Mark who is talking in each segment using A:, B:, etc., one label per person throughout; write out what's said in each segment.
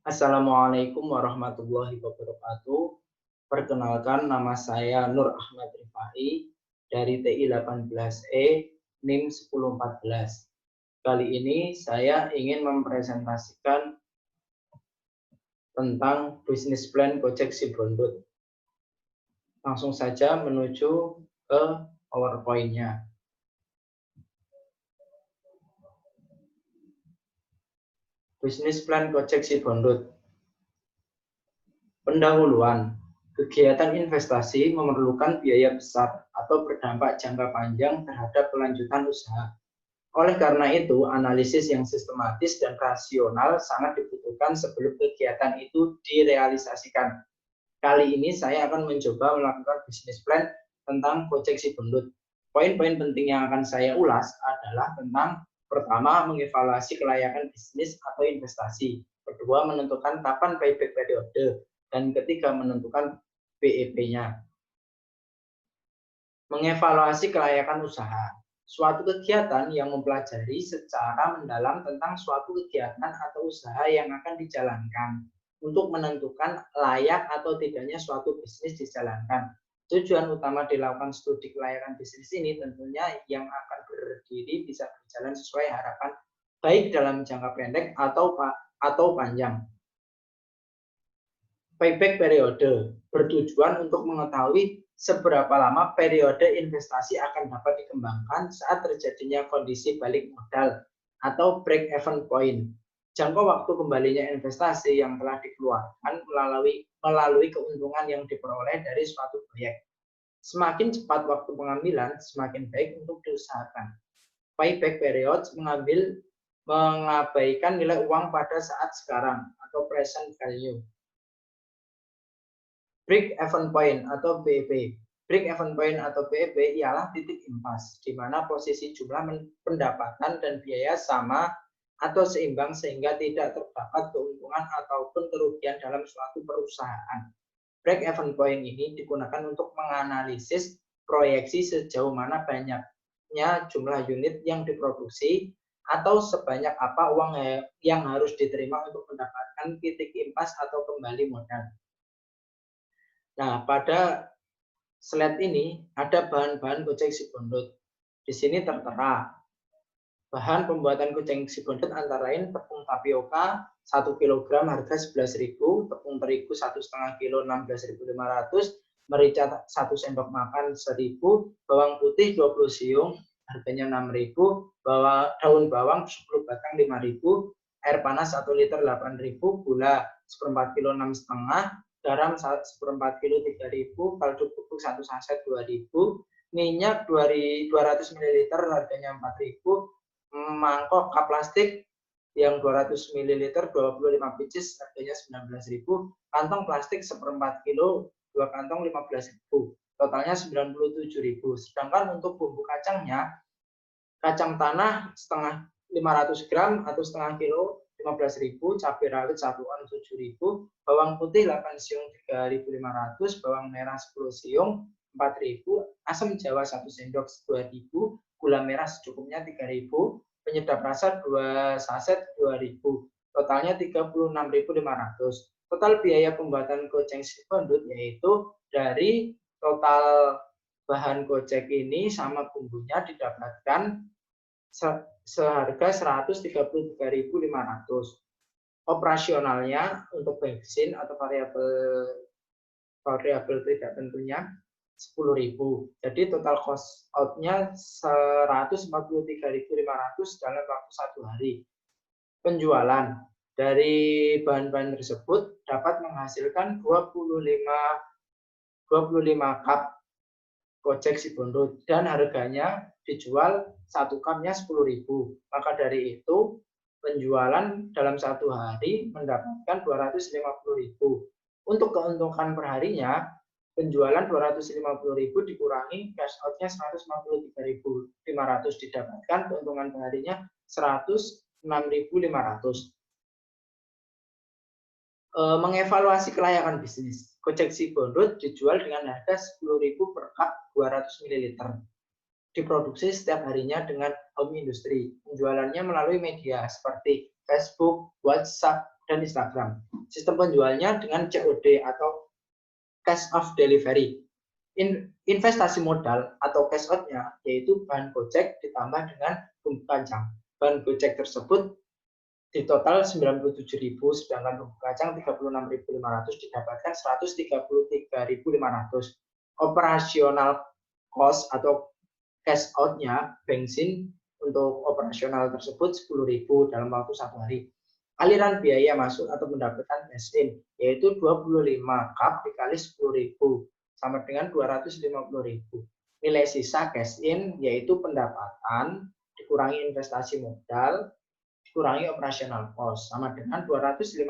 A: Assalamualaikum warahmatullahi wabarakatuh. Perkenalkan, nama saya Nur Ahmad Rifai dari TI 18E NIM 1014. Kali ini saya ingin mempresentasikan tentang bisnis plan Gojek Sibondut. Langsung saja menuju ke PowerPoint-nya. Bisnis plan Gojek Sibondut. Pendahuluan. Kegiatan investasi memerlukan biaya besar atau berdampak jangka panjang terhadap kelanjutan usaha. Oleh karena itu, analisis yang sistematis dan rasional sangat dibutuhkan sebelum kegiatan itu direalisasikan. Kali ini saya akan mencoba melakukan bisnis plan tentang Gojek Sibondut. Poin-poin penting yang akan saya ulas adalah tentang pertama, mengevaluasi kelayakan bisnis atau investasi. Kedua, menentukan kapan payback periode. Dan ketiga, menentukan BEP-nya. Mengevaluasi kelayakan usaha. Suatu kegiatan yang mempelajari secara mendalam tentang suatu kegiatan atau usaha yang akan dijalankan untuk menentukan layak atau tidaknya suatu bisnis dijalankan. Tujuan utama dilakukan studi kelayakan bisnis ini tentunya yang akan berdiri bisa berjalan sesuai harapan baik dalam jangka pendek atau panjang. Payback periode bertujuan untuk mengetahui seberapa lama periode investasi akan dapat dikembangkan saat terjadinya kondisi balik modal atau break-even point. Jangka waktu kembalinya investasi yang telah dikeluarkan melalui keuntungan yang diperoleh dari suatu proyek. Semakin cepat waktu pengambilan, semakin baik untuk diusahakan. Payback period mengabaikan nilai uang pada saat sekarang atau present value. Break-even point atau BEP. Break-even point atau BEP ialah titik impas, di mana posisi jumlah pendapatan dan biaya sama atau seimbang sehingga tidak terdapat keuntungan ataupun kerugian dalam suatu perusahaan. Break-even point ini digunakan untuk menganalisis proyeksi sejauh mana banyaknya jumlah unit yang diproduksi atau sebanyak apa uang yang harus diterima untuk mendapatkan titik impas atau kembali modal. Nah, pada slide ini ada bahan-bahan Gojek Sibondut. Di sini tertera bahan pembuatan Gojek Sibondut antara lain tepung tapioka 1 kg harga 11.000, tepung terigu 1,5 kg 16.500, merica 1 sendok makan 1.000, bawang putih 20 siung harganya 6.000, daun bawang 10 batang 5.000, air panas 1 liter 8.000, gula seperempat kilo 6,5, garam 1/4 kilo 3.000, kaldu bubuk 1 saset 2.000, minyak 200 ml harganya 4.000, mangkok kap plastik yang 200 ml 25 pieces harganya 19.000, kantong plastik 1/4 kilo 2 kantong 15.000, totalnya 97.000. Sedangkan untuk bumbu kacangnya, kacang tanah setengah 500 gram atau setengah kilo 15.000, cabai rawit 1 on 7.000, bawang putih 8 siung 3.500, bawang merah 10 siung 4.000, asam jawa 1 sendok 2.000, gula merah secukupnya 3.000, penyedap rasa 2 saset 2.000, totalnya 36.500. Total biaya pembuatan Gojek Sibondut yaitu dari total bahan Gojek ini sama bumbunya didapatkan seharga 133.500. Operasionalnya untuk bensin atau variabel tidak tentunya 10.000. Jadi total cost out-nya 143.500 dalam waktu 1 hari. Penjualan dari bahan-bahan tersebut dapat menghasilkan 25 cup Gojek Sibondut dan harganya dijual 1 cupnya 10.000. Maka dari itu penjualan dalam 1 hari mendapatkan 250.000. Untuk keuntungan perharinya, penjualan 250.000 dikurangi cash out-nya 153.500 didapatkan keuntungan perharinya 106.500. Mengevaluasi kelayakan bisnis. Gojek Sibondut dijual dengan harga 10.000 per cup 200 ml. Diproduksi setiap harinya dengan home industry. Penjualannya melalui media seperti Facebook, WhatsApp, dan Instagram. Sistem penjualnya dengan COD atau cash of delivery. Investasi modal atau cash out-nya yaitu bahan gojek ditambah dengan bumbu kacang. Bahan gojek tersebut di total 97.000, sedangkan bumbu kacang 36.500, didapatkan 133.500. Operasional cost atau cash out-nya bensin untuk operasional tersebut 10.000 dalam waktu 1 hari. Aliran biaya masuk atau mendapatkan cash in yaitu 25 cup dikali 10.000 sama dengan 250.000. Nilai sisa cash in yaitu pendapatan dikurangi investasi modal dikurangi operasional cost sama dengan 250.000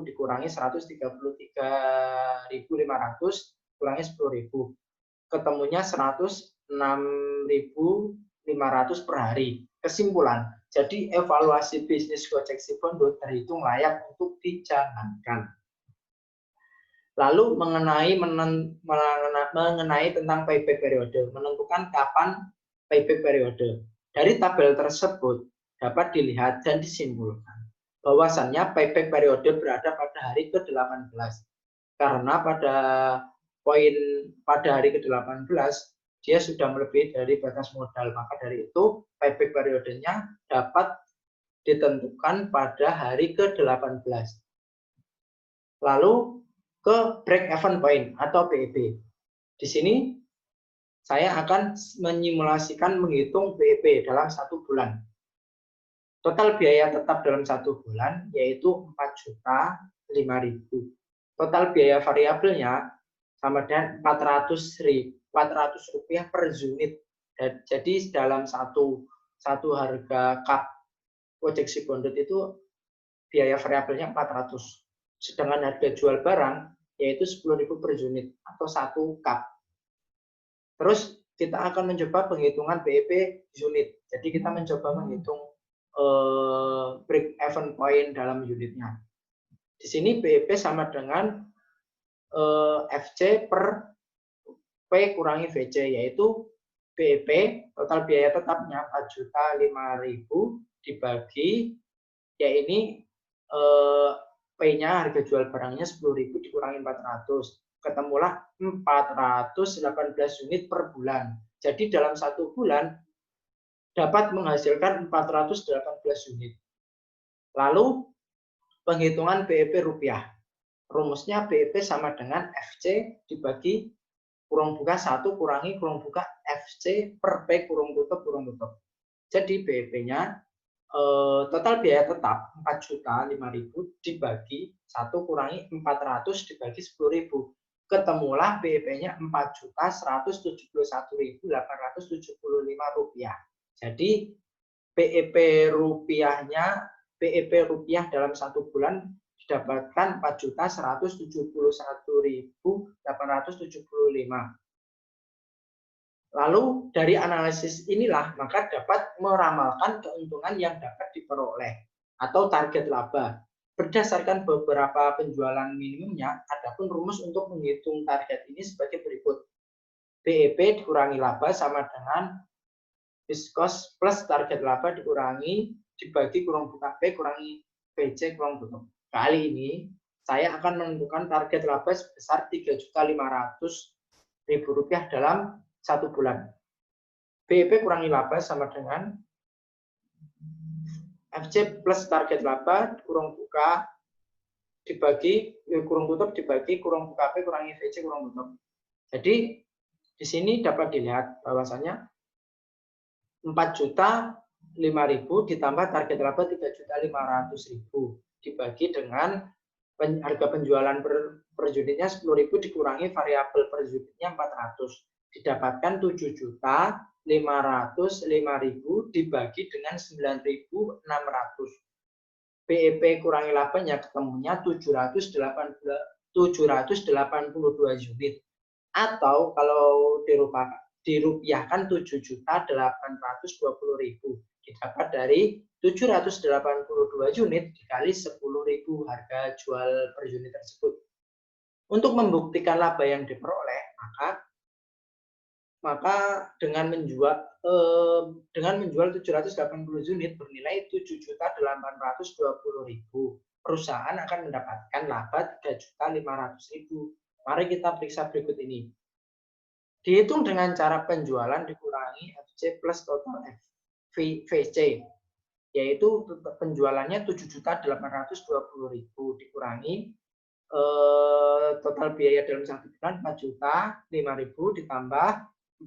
A: dikurangi 133.500 kurangi 10.000. Ketemunya 106.500 per hari. Kesimpulan, jadi evaluasi bisnis Gojek Sipondo terhitung layak untuk dijalankan. Lalu mengenai tentang payback periode, menentukan kapan payback periode. Dari tabel tersebut dapat dilihat dan disimpulkan bahwasannya payback periode berada pada hari ke-18. Karena pada hari ke-18 dia sudah melebihi dari batas modal, maka dari itu payback periodenya dapat ditentukan pada hari ke-18. Lalu ke break even point atau BEP. Di sini saya akan menyimulasikan menghitung BEP dalam 1 bulan. Total biaya tetap dalam 1 bulan yaitu 4.005.000. Total biaya variabelnya sama dengan 400 rupiah per unit. Jadi dalam satu harga cup Gojek Sipondo itu biaya variabelnya 400. Sedangkan harga jual barang yaitu 10.000 per unit atau 1 cup. Terus kita akan mencoba penghitungan BEP unit. Jadi kita mencoba menghitung break even point dalam unitnya. Di sini BEP sama dengan FC per P kurangi VC, yaitu BEP total biaya tetapnya 4.005.000 dibagi ya ini P-nya harga jual barangnya 10.000 dikurangi 400, ketemulah 418 unit per bulan. Jadi dalam 1 bulan dapat menghasilkan 418 unit. Lalu penghitungan BEP rupiah. Rumusnya BEP sama dengan FC dibagi kurung buka 1 kurangi kurung buka FC per P kurung tutup. Jadi BEP-nya total biaya tetap 4.005.000 dibagi 1 kurangi 400 dibagi 10.000. Ketemulah BEP-nya 4.171.875 rupiah. Jadi BEP rupiah dalam 1 bulan didapatkan 4.171.875. Lalu dari analisis inilah maka dapat meramalkan keuntungan yang dapat diperoleh atau target laba. Berdasarkan beberapa penjualan minimumnya, adapun rumus untuk menghitung target ini sebagai berikut. BEP dikurangi laba sama dengan fixed cost plus target laba dibagi kurung buka P kurangi VC kurung tutup. Kali ini saya akan menentukan target laba sebesar Rp3.500.000 dalam 1 bulan. BEP kurangi laba sama dengan FC plus target laba kurung buka dibagi kurung tutup dibagi kurung buka P kurangi VC kurung tutup. Jadi di sini dapat dilihat bahwasanya 4.005.000 ditambah target laba 3.500.000 dibagi dengan harga penjualan per unitnya 10.000 dikurangi variabel per unitnya 400 didapatkan 7.505.000 dibagi dengan 9.600. BEP kurangi labanya ketemunya 782 unit atau kalau dirupiahkan 7.820.000 didapat dari 782 unit dikali 10.000 harga jual per unit tersebut. Untuk membuktikan laba yang diperoleh, maka dengan menjual 780 unit bernilai 7.820.000 per perusahaan akan mendapatkan laba 3.500.000. Mari kita periksa berikut ini. Dihitung dengan cara penjualan dikurangi FC plus total VC, yaitu penjualannya 7.820.000 dikurangi total biaya dalam 1 bulan 4.005.000 ditambah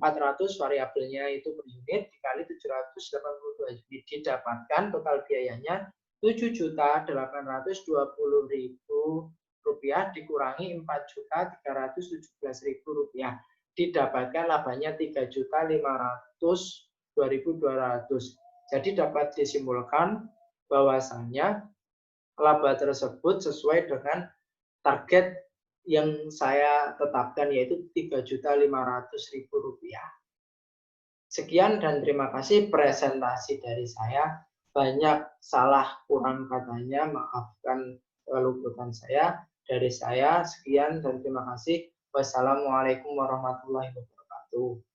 A: 400 variabelnya itu per unit dikali 782 unit, didapatkan total biayanya 7.820.000 rupiah dikurangi 4.317.000 rupiah, didapatkan labanya 3.502.200. Jadi dapat disimpulkan bahwasannya laba tersebut sesuai dengan target yang saya tetapkan, yaitu 3.500.000 rupiah. Sekian dan terima kasih presentasi dari saya. Banyak salah kurang katanya, maafkan keluputan saya. Dari saya sekian dan terima kasih. Wassalamualaikum warahmatullahi wabarakatuh.